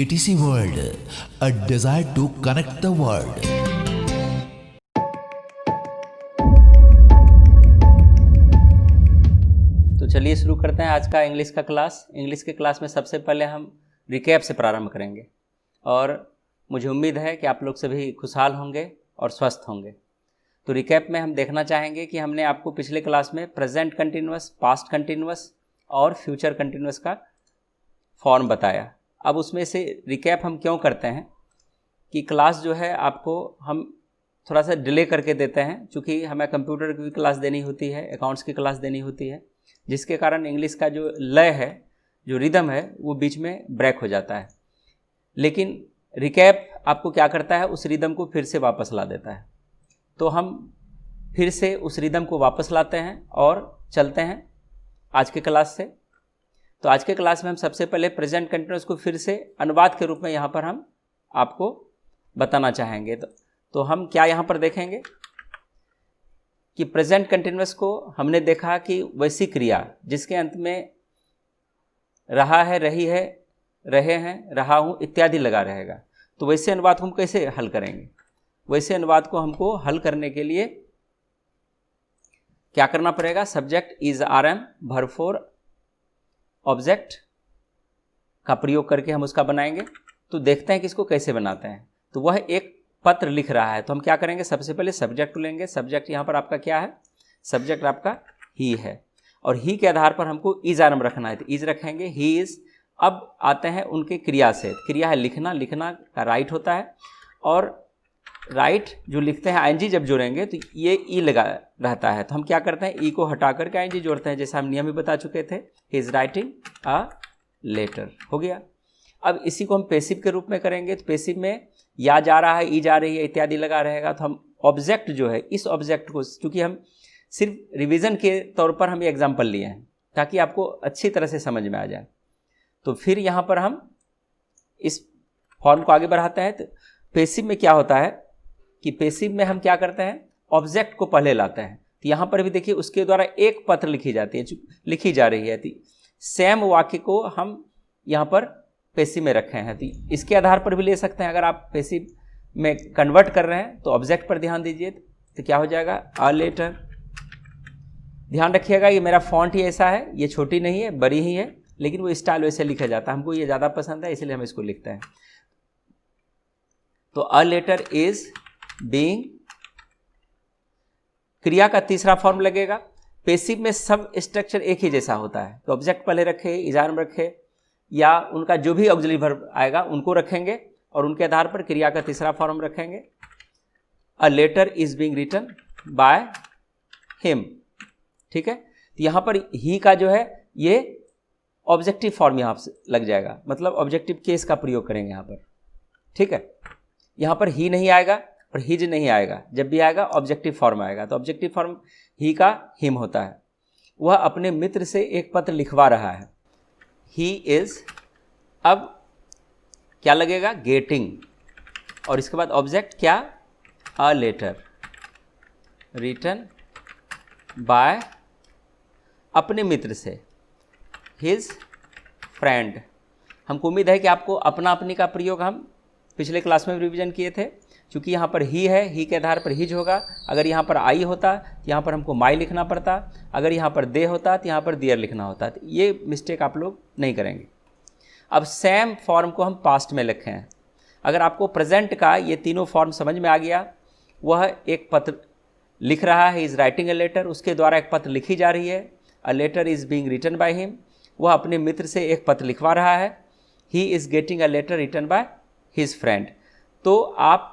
ATC World, a desire to connect the world. तो चलिए शुरू करते हैं आज का इंग्लिश का क्लास। इंग्लिश के क्लास में सबसे पहले हम रिकैप से प्रारंभ करेंगे और मुझे उम्मीद है कि आप लोग सभी खुशहाल होंगे और स्वस्थ होंगे। तो रिकैप में हम देखना चाहेंगे कि हमने आपको पिछले क्लास में प्रेजेंट कंटिन्यूअस, पास्ट कंटिन्यूअस और फ्यूचर कंटिन्यूअस का फॉर्म बताया। अब उसमें से रिकैप हम क्यों करते हैं कि क्लास जो है आपको हम थोड़ा सा डिले करके देते हैं, चूँकि हमें कंप्यूटर की क्लास देनी होती है, अकाउंट्स की क्लास देनी होती है, जिसके कारण इंग्लिश का जो लय है, जो रिदम है, वो बीच में ब्रेक हो जाता है। लेकिन रिकैप आपको क्या करता है, उस रिदम को फिर से वापस ला देता है। तो हम फिर से उस रिदम को वापस लाते हैं और चलते हैं आज के क्लास से। तो आज के क्लास में हम सबसे पहले प्रेजेंट कंटिन्यूअस को फिर से अनुवाद के रूप में यहाँ पर हम आपको बताना चाहेंगे। तो हम क्या यहाँ पर देखेंगे कि प्रेजेंट कंटिन्यूअस को हमने देखा कि वैसी क्रिया जिसके अंत में रहा है, रही है, रहे हैं, रहा हूँ इत्यादि लगा रहेगा। तो वैसे अनुवाद को हम कैसे हल करेंगे? वैसे अनुवाद को हमको हल करने के लिए क्या करना पड़ेगा? Subject is RM, verb for object का प्रयोग करके हम उसका बनाएंगे। तो देखते हैं कि इसको कैसे बनाते हैं। तो वह एक पत्र लिख रहा है, तो हम क्या करेंगे? सबसे पहले सब्जेक्ट लेंगे। सब्जेक्ट यहाँ पर आपका क्या है? सब्जेक्ट आपका ही है और ही के आधार पर हमको इज RM रखना है, तो इज रखेंगे, ही इज। अब आते हैं उनके क्रिया से। क्रिया है लिखना, लिखना का राइट होता है और राइट जो लिखते हैं ING जब जोड़ेंगे तो ये ई लगा रहता है। तो हम क्या करते हैं? ई को हटा करके ING जोड़ते हैं, जैसा हम नियम भी बता चुके थे। He is writing a letter, हो गया। अब इसी को हम पैसिव के रूप में करेंगे। तो पैसिव में या जा रहा है, ई जा रही है इत्यादि लगा रहेगा। तो हम ऑब्जेक्ट जो है, इस ऑब्जेक्ट को, चूँकि हम सिर्फ रिविज़न के तौर पर हम ये एग्जाम्पल लिए हैं ताकि आपको अच्छी तरह से समझ में आ जाए। तो फिर यहाँ पर हम इस फॉर्म को आगे बढ़ाते हैं। तो पैसिव में क्या होता है कि पैसिव में हम क्या करते हैं? ऑब्जेक्ट को पहले लाते हैं। तो यहाँ पर भी देखिए उसके द्वारा एक पत्र लिखी जाती है, लिखी जा रही है। तो सेम वाक्य को हम यहाँ पर पैसिव में रखे हैं। तो इसके आधार पर भी ले सकते हैं। अगर आप पैसिव में कन्वर्ट कर रहे हैं तो ऑब्जेक्ट पर ध्यान दीजिए, तो क्या हो जाएगा? A letter. ध्यान रखिएगा ये मेरा फॉन्ट ही ऐसा है, ये छोटी नहीं है, बड़ी ही है, लेकिन वो स्टाइल वैसे लिखा जाता है। हमको ये ज़्यादा पसंद है, इसलिए हम इसको लिखते हैं। तो अ लेटर इज बीइंग, क्रिया का तीसरा फॉर्म लगेगा। पैसिव में सब स्ट्रक्चर एक ही जैसा होता है। तो ऑब्जेक्ट पहले रखे, इज RM रखे, या उनका जो भी ऑक्सिलरी वर्ब आएगा उनको रखेंगे और उनके आधार पर क्रिया का तीसरा फॉर्म रखेंगे। A letter is being written by him, ठीक है। तो यहाँ पर ही का जो है ये ऑब्जेक्टिव फॉर्म यहाँ से लग जाएगा, मतलब ऑब्जेक्टिव केस का प्रयोग करेंगे यहाँ पर, ठीक है। यहाँ पर ही नहीं आएगा और हिज नहीं आएगा। जब भी आएगा ऑब्जेक्टिव फॉर्म आएगा। तो ऑब्जेक्टिव फॉर्म ही का हिम होता है। वह अपने मित्र से एक पत्र लिखवा रहा है। ही इज, अब क्या लगेगा? गेटिंग, और इसके बाद ऑब्जेक्ट क्या? अ लेटर रिटन बाय, अपने मित्र से, हिज फ्रेंड। हमको उम्मीद है कि आपको अपना अपनी का प्रयोग हम पिछले क्लास में रिवीजन किए थे। क्योंकि यहाँ पर ही है, ही के आधार पर हिज होगा। अगर यहाँ पर आई होता तो यहाँ पर हमको माई लिखना पड़ता। अगर यहाँ पर दे होता तो यहाँ पर दियर लिखना होता। तो ये मिस्टेक आप लोग नहीं करेंगे। अब सेम फॉर्म को हम पास्ट में लिखे हैं। अगर आपको प्रेजेंट का ये तीनों फॉर्म समझ में आ गया, वह एक पत्र लिख रहा है, इज़ राइटिंग अ लेटर, उसके द्वारा एक पत्र लिखी जा रही है। A letter is being written by him, वह अपने मित्र से एक पत्र लिखवा रहा है। He is getting a letter written by his friend. तो आप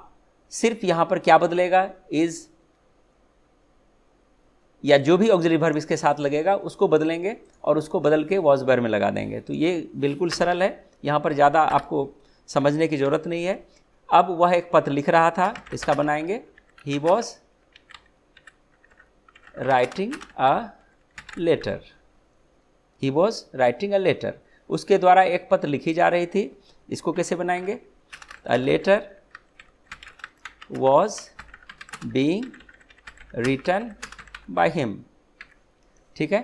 सिर्फ यहाँ पर क्या बदलेगा? इज़ या जो भी ऑक्सिलरी वर्ब इसके साथ लगेगा उसको बदलेंगे और उसको बदल के वॉज वेयर में लगा देंगे। तो ये बिल्कुल सरल है, यहाँ पर ज़्यादा आपको समझने की ज़रूरत नहीं है। अब वह एक पत्र लिख रहा था, इसका बनाएंगे he was writing a letter. He was writing a letter, उसके द्वारा एक पत्र लिखी जा रही थी। इसको कैसे बनाएंगे? A letter was being written by him, ठीक है।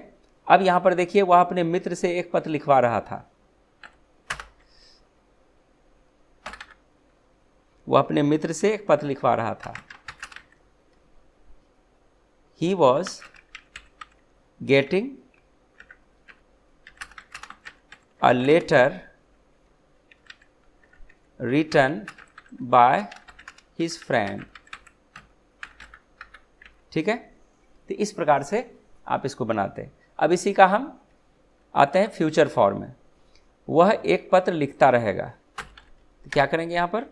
अब यहाँ पर देखिए वह अपने मित्र से एक पत्र लिखवा रहा था। वह अपने मित्र से एक पत्र लिखवा रहा था। He was getting a letter written by his friend। ठीक है, तो इस प्रकार से आप इसको बनाते हैं। अब इसी का हम आते हैं फ्यूचर फॉर्म में। वह एक पत्र लिखता रहेगा, तो क्या करेंगे यहाँ पर,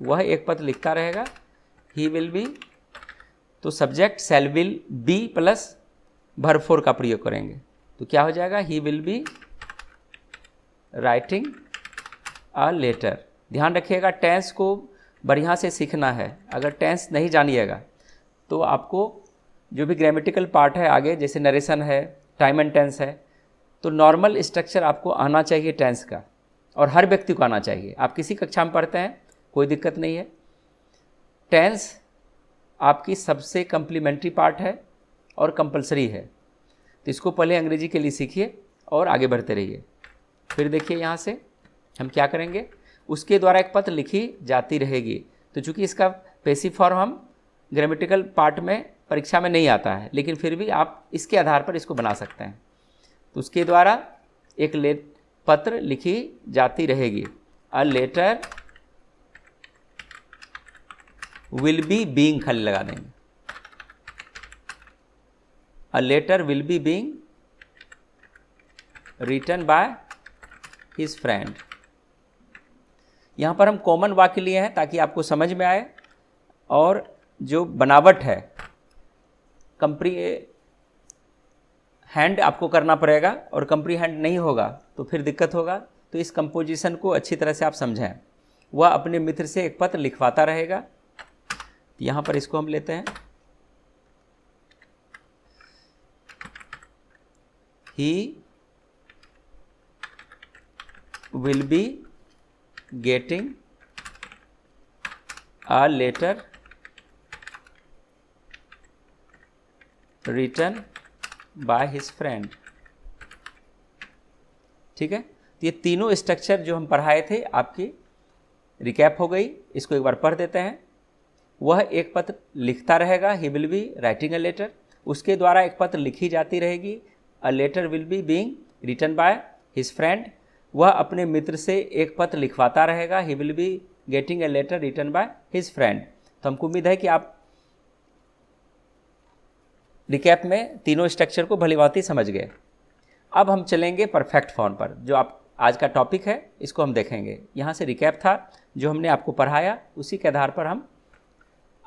वह एक पत्र लिखता रहेगा, ही विल बी, तो subject shall will be plus verb four का प्रयोग करेंगे, तो क्या हो जाएगा, he will be writing a letter. ध्यान रखिएगा, टेंस को बढ़िया से सीखना है। अगर टेंस नहीं जानिएगा तो आपको जो भी ग्रामेटिकल पार्ट है आगे, जैसे नरेशन है, टाइम एंड टेंस है, तो नॉर्मल स्ट्रक्चर आपको आना चाहिए टेंस का, और हर व्यक्ति को आना चाहिए। आप किसी कक्षा में पढ़ते हैं कोई दिक्कत नहीं है। टेंस आपकी सबसे कम्प्लीमेंट्री पार्ट है और कंपलसरी है, तो इसको पहले अंग्रेजी के लिए सीखिए और आगे बढ़ते रहिए। फिर देखिए यहाँ से हम क्या करेंगे, उसके द्वारा एक पत्र लिखी जाती रहेगी। तो चूँकि इसका पैसिव फॉर्म हम ग्रामेटिकल पार्ट में परीक्षा में नहीं आता है, लेकिन फिर भी आप इसके आधार पर इसको बना सकते हैं। तो उसके द्वारा एक पत्र लिखी जाती रहेगी, a letter will be being, खाली लगा देंगे, a letter will be being written by his friend. यहाँ पर हम कॉमन वाक्य लिए हैं ताकि आपको समझ में आए, और जो बनावट है हैंड आपको करना पड़ेगा, और हैंड नहीं होगा तो फिर दिक्कत होगा। तो इस कंपोजिशन को अच्छी तरह से आप समझें। वह अपने मित्र से एक पत्र लिखवाता रहेगा, यहाँ पर इसको हम लेते हैं, he will be getting a letter written by his friend. ठीक है, तो ये तीनों स्ट्रक्चर जो हम पढ़ाए थे आपकी रिकैप हो गई। इसको एक बार पढ़ देते हैं। वह एक पत्र लिखता रहेगा, he will be writing a letter, उसके द्वारा एक पत्र लिखी जाती रहेगी, a letter will be being written by his friend. वह अपने मित्र से एक पत्र लिखवाता रहेगा, he will be getting a letter written by his friend. तो हमको उम्मीद है कि आप रिकैप में तीनों स्ट्रक्चर को भलीभांति समझ गए। अब हम चलेंगे परफेक्ट फॉर्म पर, जो आप आज का टॉपिक है, इसको हम देखेंगे। यहाँ से रिकैप था जो हमने आपको पढ़ाया, उसी के आधार पर हम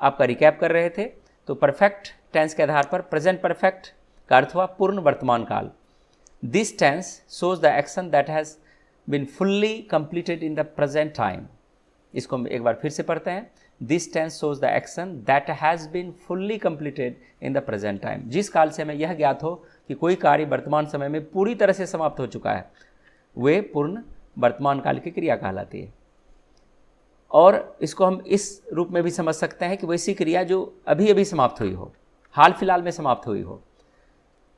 आपका रिकैप कर रहे थे। तो परफेक्ट टेंस के आधार पर प्रेजेंट परफेक्ट का अर्थ हुआ पूर्ण वर्तमान काल। This tense shows the action that has been fully completed in the present time. इसको हम एक बार फिर से पढ़ते हैं। This tense shows the action that has been fully completed in the present time. जिस काल से हमें यह ज्ञात हो कि कोई कार्य वर्तमान समय में पूरी तरह से समाप्त हो चुका है, वे पूर्ण वर्तमान काल की क्रिया कहलाती है। और इसको हम इस रूप में भी समझ सकते हैं कि वैसी क्रिया जो अभी अभी समाप्त हुई हो, हाल फिलहाल में समाप्त हुई हो,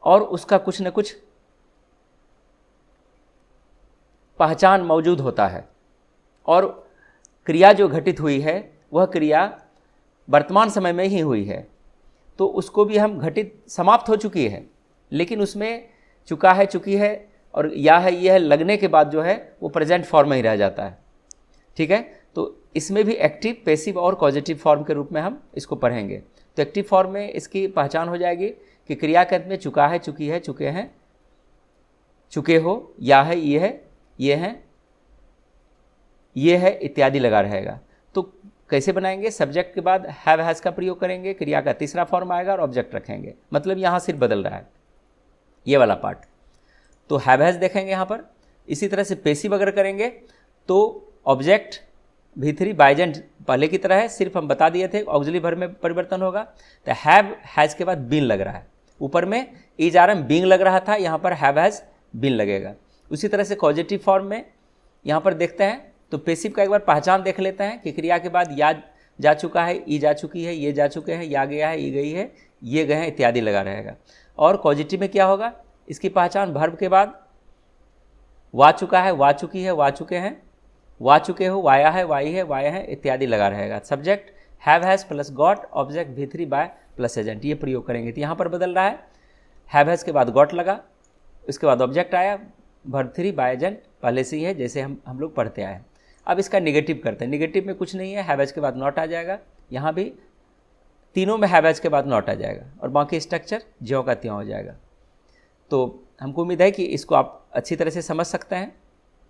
और उसका कुछ न कुछ पहचान मौजूद होता है, और क्रिया जो घटित हुई है वह क्रिया वर्तमान समय में ही हुई है, तो उसको भी हम घटित समाप्त हो चुकी है, लेकिन उसमें चुका है, चुकी है और या है, ये है लगने के बाद जो है वो प्रेजेंट फॉर्म में ही रह जाता है। ठीक है, तो इसमें भी एक्टिव, पैसिव और पॉजिटिव फॉर्म के रूप में हम इसको पढ़ेंगे। तो एक्टिव फॉर्म में इसकी पहचान हो जाएगी कि क्रिया के अंत में चुका है, चुकी है, चुके हैं, चुके हो, या है, ये है, ये हैं, ये है इत्यादि लगा रहेगा। तो कैसे बनाएंगे? सब्जेक्ट के बाद हैव हैज़ का प्रयोग करेंगे, क्रिया का तीसरा फॉर्म आएगा और ऑब्जेक्ट रखेंगे। मतलब यहाँ सिर्फ बदल रहा है ये वाला पार्ट। तो हैव हैज़ देखेंगे यहाँ पर। इसी तरह से पैसिव अगर करेंगे तो ऑब्जेक्ट V3 बाइजेंट पहले की तरह है, सिर्फ हम बता दिए थे ऑक्सिलरी वर्ब में परिवर्तन होगा। तो हैव हैज़ के बाद बीन लग रहा है, ऊपर में इज आर एम बीइंग लग रहा था, यहाँ पर हैव हैज़ बीन लगेगा। उसी तरह से पॉजिटिव फॉर्म में यहाँ पर देखते हैं तो पैसिव का एक बार पहचान देख लेते हैं कि क्रिया के बाद या जा चुका है, ई जा चुकी है, ये जा चुके हैं, या गया है, ई गई है, ये गए हैं इत्यादि लगा रहेगा। और पॉजिटिव में क्या होगा? इसकी पहचान वर्ब के बाद वा चुका है, वा चुकी है, वा चुके हैं, वो आ चुके हो, वाया है, वाई है इत्यादि लगा रहेगा। Subject have has plus got, object V3 by plus agent, ये प्रयोग करेंगे। तो यहाँ पर बदल रहा है, हैव हैज़ के बाद गॉट लगा, उसके बाद ऑब्जेक्ट आया, वर्ब 3 बाय एजेंट पहले से ही है जैसे हम लोग पढ़ते आए हैं। अब इसका निगेटिव करते हैं। निगेटिव में कुछ नहीं है, हैव हैज़ के बाद नॉट आ जाएगा, यहाँ भी तीनों में हैव हैज़ के बाद नॉट आ जाएगा और बाकी स्ट्रक्चर ज्यों का त्यों हो जाएगा। तो हमको उम्मीद है कि इसको आप अच्छी तरह से समझ सकते हैं।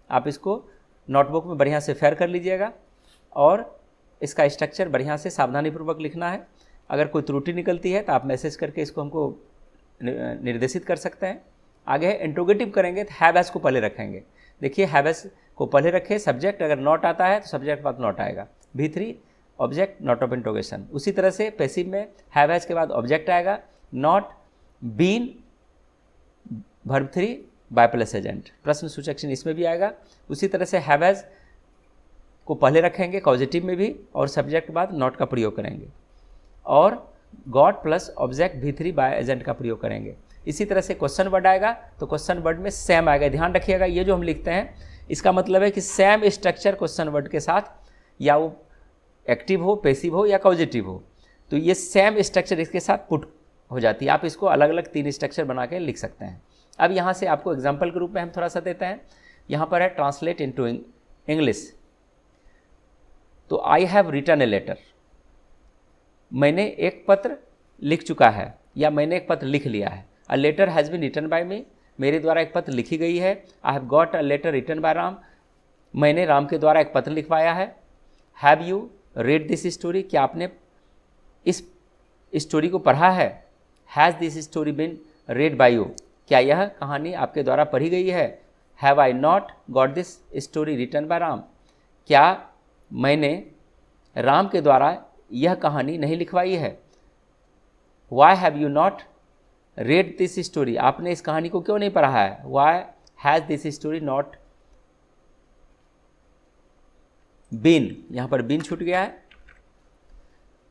आप इसको नोटबुक में बढ़िया से फेयर कर लीजिएगा और इसका स्ट्रक्चर बढ़िया से सावधानीपूर्वक लिखना है। अगर कोई त्रुटि निकलती है तो आप मैसेज करके इसको हमको निर्देशित कर सकते हैं। आगे है इंट्रोगेटिव करेंगे तो हैव हैज़ को पहले रखेंगे। देखिए हैव हैज़ को पहले रखें, सब्जेक्ट अगर नॉट आता है तो सब्जेक्ट के बाद नॉट आएगा, V3 object not of interrogation. उसी तरह से पैसिव में हैव हैज़ के बाद ऑब्जेक्ट आएगा, not been verb 3 by plus agent, प्रश्न सूचक चिन्ह इसमें भी आएगा। उसी तरह से हैव हैज़ को पहले रखेंगे कॉजेटिव में भी और सब्जेक्ट के बाद नॉट का प्रयोग करेंगे और got plus object V3 by agent का प्रयोग करेंगे। इसी तरह से क्वेश्चन वर्ड आएगा तो क्वेश्चन वर्ड में सेम आएगा। ध्यान रखिएगा, ये जो हम लिखते हैं इसका मतलब है कि सेम स्ट्रक्चर क्वेश्चन वर्ड के साथ, या वो एक्टिव हो, पैसिव हो या कॉजेटिव हो, तो ये सेम स्ट्रक्चर इसके साथ पुट हो जाती है। आप इसको अलग अलग 3 स्ट्रक्चर बना के लिख सकते हैं। अब यहाँ से आपको एग्जाम्पल के रूप में हम थोड़ा सा देते हैं। यहाँ पर है ट्रांसलेट इनटू इंग्लिश। तो I have written a letter, मैंने एक पत्र लिख चुका है या मैंने एक पत्र लिख लिया है। A letter has been written by me, मेरे द्वारा एक पत्र लिखी गई है। I have got a letter written by Ram, मैंने राम के द्वारा एक पत्र लिखवाया है। Have you read this story, क्या आपने इस स्टोरी को पढ़ा है। Has this story been read by you, क्या यह कहानी आपके द्वारा पढ़ी गई है। Have I not got this story written by Ram, क्या मैंने राम के द्वारा यह कहानी नहीं लिखवाई है। Why have you not read this story, आपने इस कहानी को क्यों नहीं पढ़ा है। Why has this story not been, यहाँ पर बीन छूट गया है।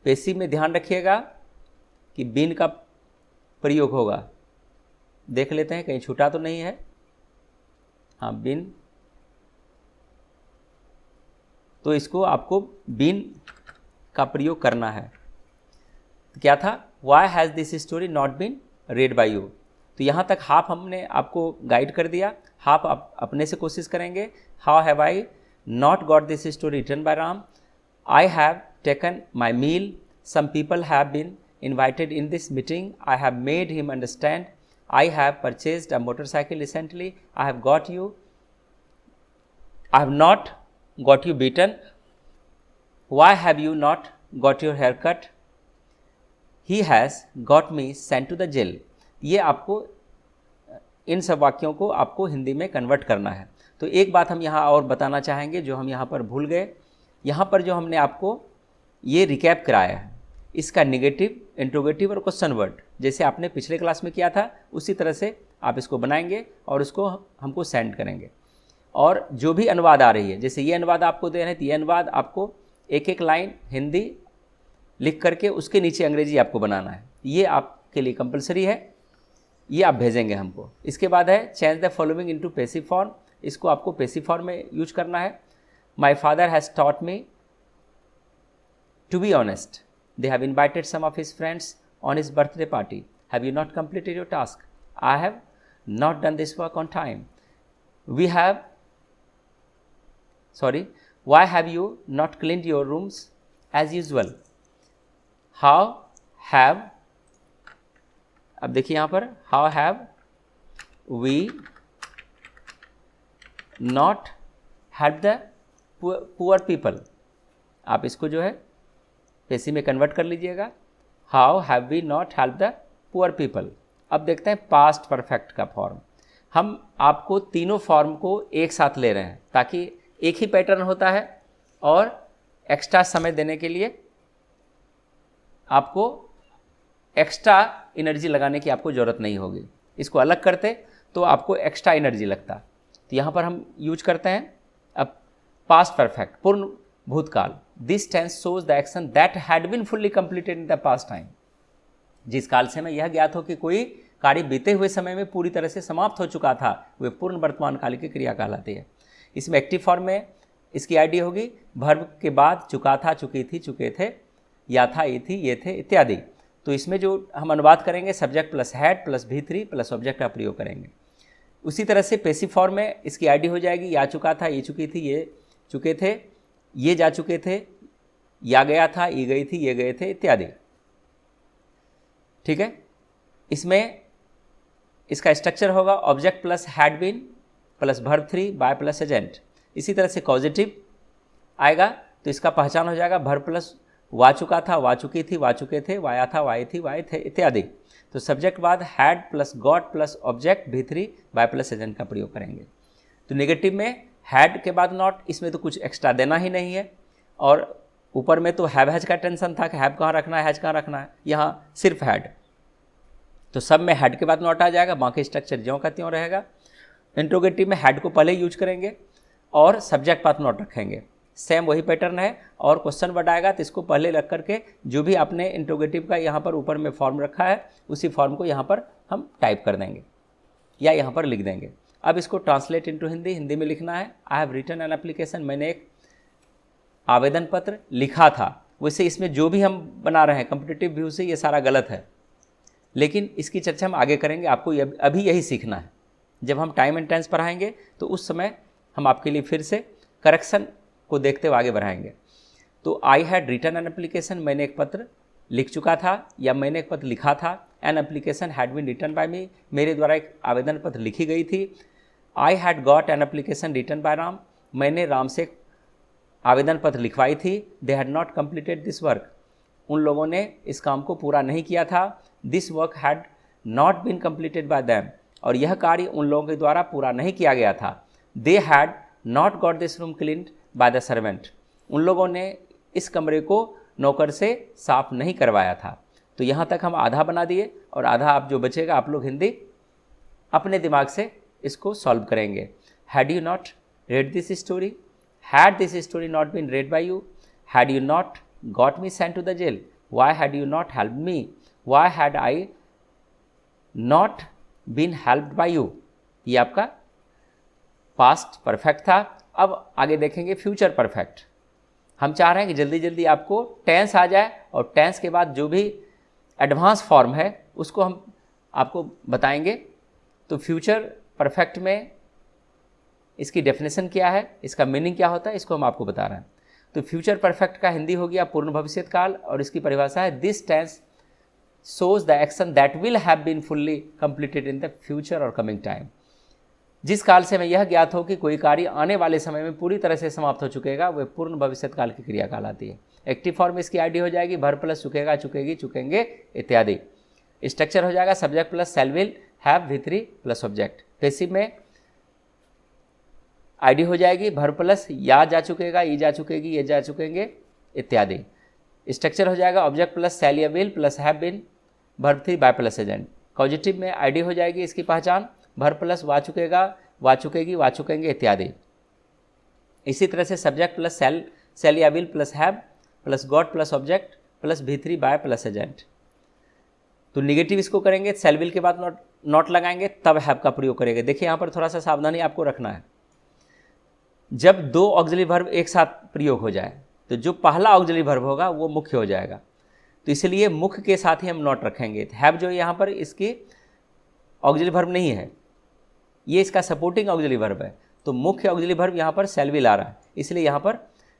पैसिव में ध्यान रखिएगा कि बीन का प्रयोग होगा। देख लेते हैं कहीं छूटा तो नहीं है। हाँ, बीन, तो इसको आपको बीन का प्रयोग करना है। तो क्या था, why has this story not been read by you. तो यहाँ तक हाफ हमने आपको गाइड कर दिया, हाफ आप अपने से कोशिश करेंगे। How have I not got this story written by Ram, I have taken my meal, some people have been invited in this meeting, I have made him understand, I have purchased a motorcycle recently, I have got you, I have not got you beaten, why have you not got your hair cut, he has got me sent to the jail। ये आपको इन सब वाक्यों को आपको हिंदी में convert करना है। तो एक बात हम यहाँ और बताना चाहेंगे जो हम यहाँ पर भूल गए। यहाँ पर जो हमने आपको ये रिकैप कराया है, इसका निगेटिव, इंट्रोगेटिव और क्वेश्चन वर्ड जैसे आपने पिछले क्लास में किया था उसी तरह से आप इसको बनाएंगे और उसको हमको सेंड करेंगे। और जो भी अनुवाद आ रही है, जैसे ये अनुवाद आपको दे रहे हैं तो ये अनुवाद आपको एक एक लाइन हिंदी लिख करके उसके नीचे अंग्रेजी आपको बनाना है। ये आपके लिए कंपलसरी है, ये आप भेजेंगे हमको। इसके बाद है change the following into passive form, इसको आपको पैसिव फॉर्म में यूज करना है। My father has taught me to be honest, they have invited some of his friends on his birthday party, have you not completed your task, I have not done this work on time, why have you not cleaned your rooms as usual, how have, अब देखिए यहाँ पर how have we not helped the poor people, आप इसको जो है passive में convert कर लीजिएगा। How have we not help the poor people. अब देखते हैं पास्ट परफेक्ट का फॉर्म। हम आपको तीनों फॉर्म को एक साथ ले रहे हैं ताकि एक ही पैटर्न होता है और एक्स्ट्रा समय देने के लिए आपको एक्स्ट्रा एनर्जी लगाने की आपको ज़रूरत नहीं होगी। इसको अलग करते तो आपको एक्स्ट्रा एनर्जी लगता। तो यहाँ पर हम यूज करते हैं अब पास्ट परफेक्ट, पूर्ण भूतकाल। This tense shows the action that had been fully completed in the past time, जिस काल से में यह ज्ञात हो कि कोई कार्य बीते हुए समय में पूरी तरह से समाप्त हो चुका था, वे पूर्ण वर्तमान काल की क्रिया कहलाती है। इसमें एक्टिव फॉर्म में इसकी आईडी होगी वर्ब के बाद चुका था, चुकी थी, चुके थे, या था, ये थी, ये थे इत्यादि। तो इसमें जो हम अनुवाद करेंगे subject plus had plus V3 plus object का प्रयोग करेंगे। उसी तरह से पैसिव फॉर्म में इसकी आईडी हो जाएगी या चुका था, ये चुकी थी, ये चुके थे, ये जा चुके थे, या गया था, ये गई थी, ये गए थे इत्यादि। ठीक है, इसमें इसका स्ट्रक्चर होगा object plus had been plus verb 3 by plus agent. इसी तरह से कॉजेटिव आएगा तो इसका पहचान हो जाएगा वर्ब प्लस वा चुका था, वा चुकी थी, वा चुके थे, वाया था, वाई थी, वाए थे इत्यादि। तो सब्जेक्ट बाद had plus got plus object V3 by plus agent का प्रयोग करेंगे। तो नेगेटिव में हैड के बाद नॉट, इसमें तो कुछ एक्स्ट्रा देना ही नहीं है, और ऊपर में तो हैव हैज का टेंशन था कि हैव कहाँ रखना है, हैज कहाँ रखना है, यहाँ सिर्फ हैड। तो सब में हैड के बाद नॉट आ जाएगा, बाकी स्ट्रक्चर ज्यों का त्यों रहेगा। इंट्रोगेटिव में हैड को पहले यूज करेंगे और सब्जेक्ट पाथ नॉट रखेंगे, सेम वही पैटर्न है। और क्वेश्चन वर्ड आएगा तो इसको पहले रख करके जो भी आपने इंट्रोगेटिव का यहाँ पर ऊपर में फॉर्म रखा है उसी फॉर्म को यहाँ पर हम टाइप कर देंगे या यहाँ पर लिख देंगे। अब इसको ट्रांसलेट इनटू हिंदी, हिंदी में लिखना है I have written an application, मैंने एक आवेदन पत्र लिखा था। वैसे इसमें जो भी हम बना रहे हैं कॉम्पिटिटिव व्यू से ये सारा गलत है, लेकिन इसकी चर्चा हम आगे करेंगे। आपको अभी यही सीखना है। जब हम टाइम एंड टेंस पढ़ाएंगे तो उस समय हम आपके लिए फिर से करेक्शन को देखते हुए आगे बढ़ाएंगे। तो I had written an application, मैंने एक पत्र लिख चुका था या मैंने एक पत्र लिखा था। An application had been written by me, मेरे द्वारा एक आवेदन पत्र लिखी गई थी। I had got an application written by Ram, मैंने राम से आवेदन पत्र लिखवाई थी। They had not completed this work, उन लोगों ने इस काम को पूरा नहीं किया था। This work had not been completed by them, और यह कार्य उन लोगों के द्वारा पूरा नहीं किया गया था। दे had not got this room cleaned by the servant, उन लोगों ने इस कमरे को नौकर से साफ नहीं करवाया था। तो यहाँ तक हम आधा बना दिए और आधा आप जो बचेगा आप लोग हिंदी अपने दिमाग से इसको सॉल्व करेंगे। Had you not read this story, had this story not been read by you, had you not got me sent to the jail, why had you not help me, why had I not been helped by you. ये आपका past perfect था। अब आगे देखेंगे future perfect. हम चाह रहे हैं कि जल्दी जल्दी आपको टेंस आ जाए और टेंस के बाद जो भी एडवांस फॉर्म है उसको हम आपको बताएंगे। तो फ्यूचर परफेक्ट में इसकी डेफिनेशन क्या है, इसका मीनिंग क्या होता है, इसको हम आपको बता रहे हैं। तो फ्यूचर परफेक्ट का हिंदी हो गया पूर्ण भविष्यत काल, और इसकी परिभाषा है this tense shows the action that will have been fully completed in the future or coming time। जिस काल से हमें यह ज्ञात हो कि कोई कार्य आने वाले समय में पूरी तरह से समाप्त हो चुकेगा, वह पूर्ण भविष्यत काल की क्रिया कहलाती है। एक्टिव फॉर्म में इसकी आईडी हो जाएगी वर्ब प्लस चुकेगा, चुकेगी, चुकेंगे इत्यादि। स्ट्रक्चर हो जाएगा subject plus shell will have V3 plus object. Passive में आईडी हो जाएगी वर्ब प्लस या जा चुकेगा, ये जा चुकेगी, ये जा चुकेंगे इत्यादि। स्ट्रक्चर हो जाएगा ऑब्जेक्ट प्लस शैल या will plus have been verb 3 by plus agent. Positive में आईडी हो जाएगी इसकी पहचान वर्ब प्लस वा चुकेगा, वा चुकेगी, वा चुकेंगे इत्यादि। इसी तरह से सब्जेक्ट प्लस शैल या will plus have plus got plus object plus V3 by plus agent. तो निगेटिव इसको करेंगे, शैल विल के बाद नॉट लगाएंगे, तब हैव का प्रयोग करेंगे। देखिए यहाँ पर थोड़ा सा सावधानी आपको रखना है। जब दो ऑक्सिलरी वर्ब एक साथ प्रयोग हो जाए तो जो पहला ऑक्सिलरी वर्ब होगा वो मुख्य हो जाएगा, तो इसलिए मुख्य के साथ ही हम नॉट रखेंगे। हैव जो यहाँ पर इसकी ऑक्सिलरी वर्ब नहीं है, ये इसका सपोर्टिंग ऑक्सिलरी वर्ब है। तो मुख्य ऑक्सिलरी वर्ब यहाँ पर शैल विल आ रहा है, इसलिए यहाँ पर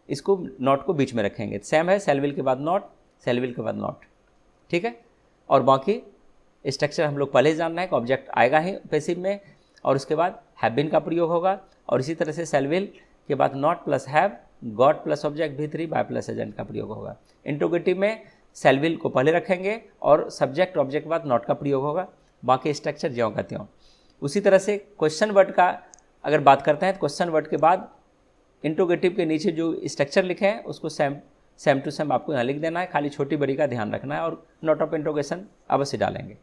इसको नॉट को बीच में रखेंगे। सेम है, शैल विल के बाद नॉट, शैल विल के बाद नॉट, ठीक है। और बाकी स्ट्रक्चर हम लोग पहले ही जान रहे हैं कि ऑब्जेक्ट आएगा ही पैसिव में और उसके बाद हैव बीन का प्रयोग होगा, और इसी तरह से शैल विल के बाद not plus have got plus object V3 by plus agent का प्रयोग होगा। इंट्रोगेटिव में शैल विल को पहले रखेंगे और सब्जेक्ट ऑब्जेक्ट के बाद नॉट का प्रयोग होगा, बाकी स्ट्रक्चर ज्यों का त्यों। उसी तरह से क्वेश्चन वर्ड का अगर बात करते हैं तो क्वेश्चन वर्ड के बाद इंट्रोगेटिव के नीचे जो स्ट्रक्चर लिखे हैं उसको सेम टू सेम आपको यहाँ लिख देना है, खाली छोटी बड़ी का ध्यान रखना है और नोट ऑफ इंट्रोगेशन अवश्य डालेंगे।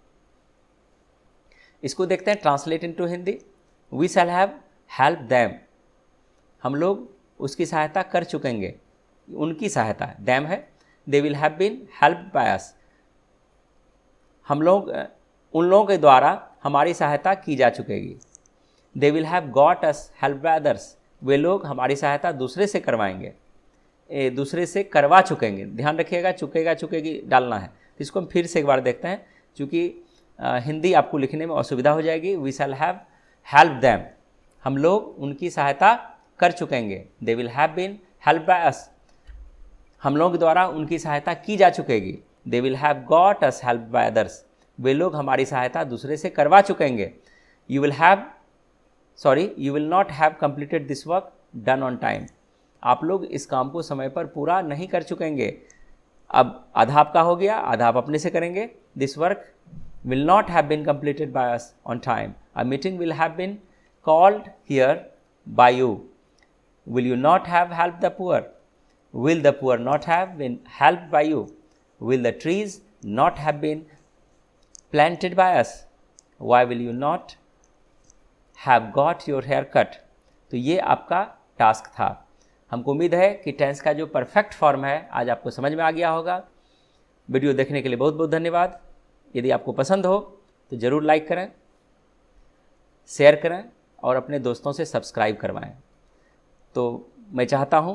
इसको देखते हैं translate into Hindi. We shall have help them, हम लोग उसकी सहायता कर चुकेंगे, उनकी सहायता, दैम है। They will have been help by us, हम लोग उन लोगों के द्वारा हमारी सहायता की जा चुकेगी। They will have got us help by others, वे लोग हमारी सहायता दूसरे से करवाएंगे, दूसरे से करवा चुकेंगे। ध्यान रखिएगा, चुकेगा चुकेगी डालना है। तो इसको हम फिर से एक बार देखते हैं, चूँकि हिंदी आपको लिखने में असुविधा हो जाएगी। We shall have help them, हम लोग उनकी सहायता कर चुकेंगे। They will have been help by us, हम लोग द्वारा उनकी सहायता की जा चुकेगी। They will have got us help by others, वे लोग हमारी सहायता दूसरे से करवा चुकेंगे। You will not have completed this work done on time, आप लोग इस काम को समय पर पूरा नहीं कर चुकेंगे। अब आधा आपका हो गया, आधा आप अपने से करेंगे। This work will not have been completed by us on time. A meeting will have been called here by you. Will you not have helped the poor? Will the poor not have been helped by you? Will the trees not have been planted by us? Why will you not have got your hair cut? तो ये आपका task था। हमको उम्मीद है कि tense का जो परफेक्ट फॉर्म है आज आपको समझ में आ गया होगा। वीडियो देखने के लिए बहुत बहुत धन्यवाद। यदि आपको पसंद हो तो ज़रूर लाइक करें, शेयर करें और अपने दोस्तों से सब्सक्राइब करवाएं। तो मैं चाहता हूं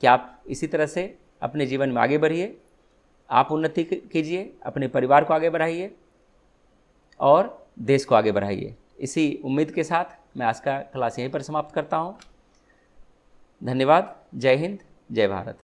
कि आप इसी तरह से अपने जीवन में आगे बढ़िए, आप उन्नति कीजिए, अपने परिवार को आगे बढ़ाइए और देश को आगे बढ़ाइए। इसी उम्मीद के साथ मैं आज का क्लास यहीं पर समाप्त करता हूं। धन्यवाद। जय हिंद, जय भारत।